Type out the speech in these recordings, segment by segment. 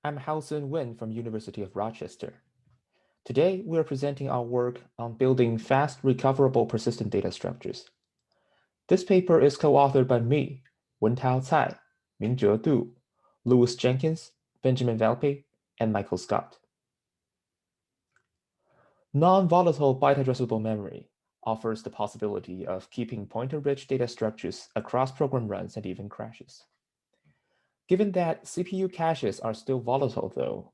I'm Haosen Wen from University of Rochester. Today, we are presenting our work on building fast recoverable persistent data structures. This paper is co-authored by me, Wentao Cai, Mingzhe Du, Louis Jenkins, Benjamin Valpey, and Michael Scott. Non-volatile byte-addressable memory offers the possibility of keeping pointer-rich data structures across program runs and even crashes. Given that CPU caches are still volatile, though,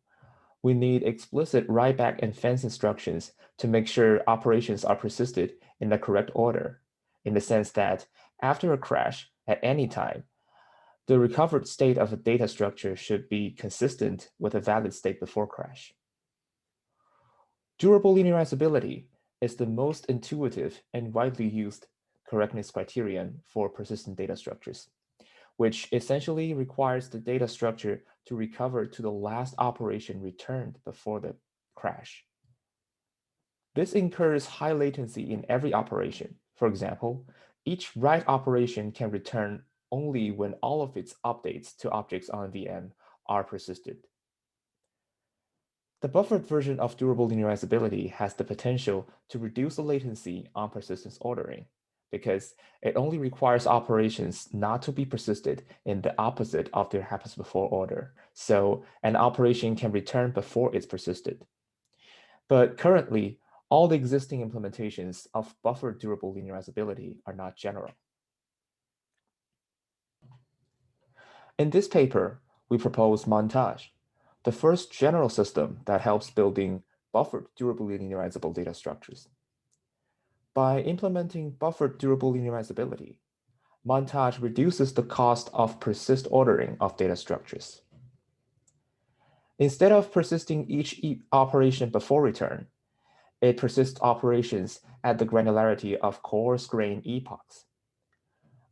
we need explicit write-back and fence instructions to make sure operations are persisted in the correct order, in the sense that after a crash at any time, the recovered state of a data structure should be consistent with a valid state before crash. Durable linearizability is the most intuitive and widely used correctness criterion for persistent data structures, which essentially requires the data structure to recover to the last operation returned before the crash. This incurs high latency in every operation. For example, each write operation can return only when all of its updates to objects on VM are persisted. The buffered version of durable linearizability has the potential to reduce the latency on persistence ordering because it only requires operations not to be persisted in the opposite of their happens before order. So an operation can return before it's persisted. But currently, all the existing implementations of buffered durable linearizability are not general. In this paper, we propose Montage, the first general system that helps building buffered durably linearizable data structures. By implementing buffered durable linearizability, Montage reduces the cost of persist ordering of data structures. Instead of persisting each operation before return, it persists operations at the granularity of coarse-grained epochs.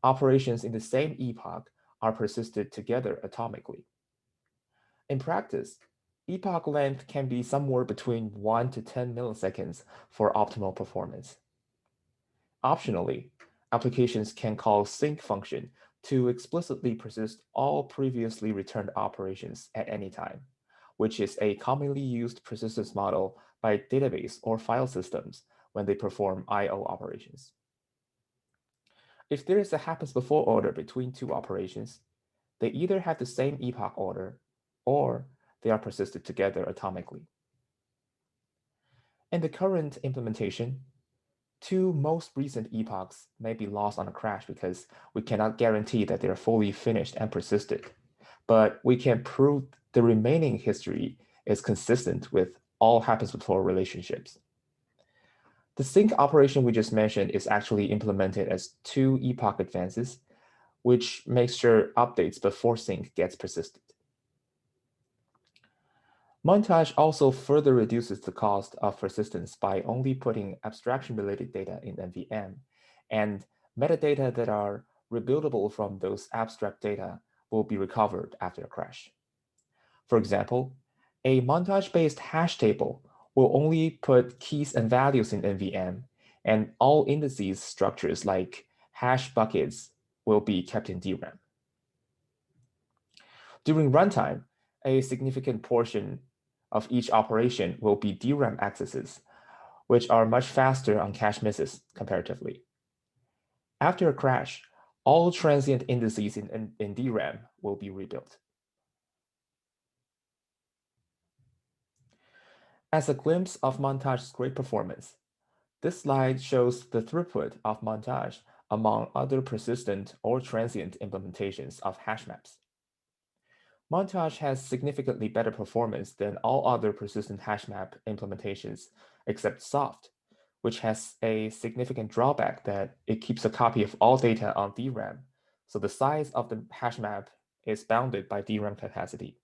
Operations in the same epoch are persisted together atomically. In practice, epoch length can be somewhere between 1 to 10 milliseconds for optimal performance. Optionally, applications can call sync function to explicitly persist all previously returned operations at any time, which is a commonly used persistence model by database or file systems when they perform I/O operations. If there is a happens before order between two operations, they either have the same epoch order or they are persisted together atomically. In the current implementation, two most recent epochs may be lost on a crash because we cannot guarantee that they are fully finished and persisted, but we can prove the remaining history is consistent with all happens before relationships. The sync operation we just mentioned is actually implemented as two epoch advances, which makes sure updates before sync gets persisted. Montage also further reduces the cost of persistence by only putting abstraction-related data in NVM, and metadata that are rebuildable from those abstract data will be recovered after a crash. For example, a montage-based hash table will only put keys and values in NVM, and all indices structures like hash buckets will be kept in DRAM. During runtime, a significant portion of each operation will be DRAM accesses, which are much faster on cache misses comparatively. After a crash, all transient indices in DRAM will be rebuilt. As a glimpse of Montage's great performance, this slide shows the throughput of Montage among other persistent or transient implementations of hash maps. Montage has significantly better performance than all other persistent hash map implementations except Soft, which has a significant drawback that it keeps a copy of all data on DRAM, so the size of the hash map is bounded by DRAM capacity.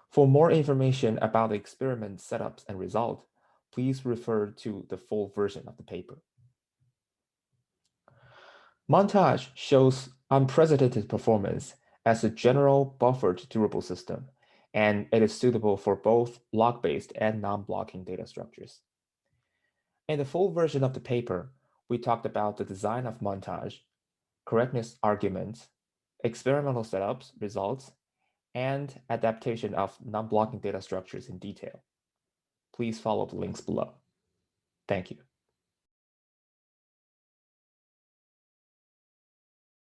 For more information about the experiment setups and result, please refer to the full version of the paper. Montage shows unprecedented performance as a general buffered durable system, and it is suitable for both block-based and non-blocking data structures. In the full version of the paper, we talked about the design of Montage, correctness arguments, experimental setups, results, and adaptation of non-blocking data structures in detail. Please follow the links below. Thank you.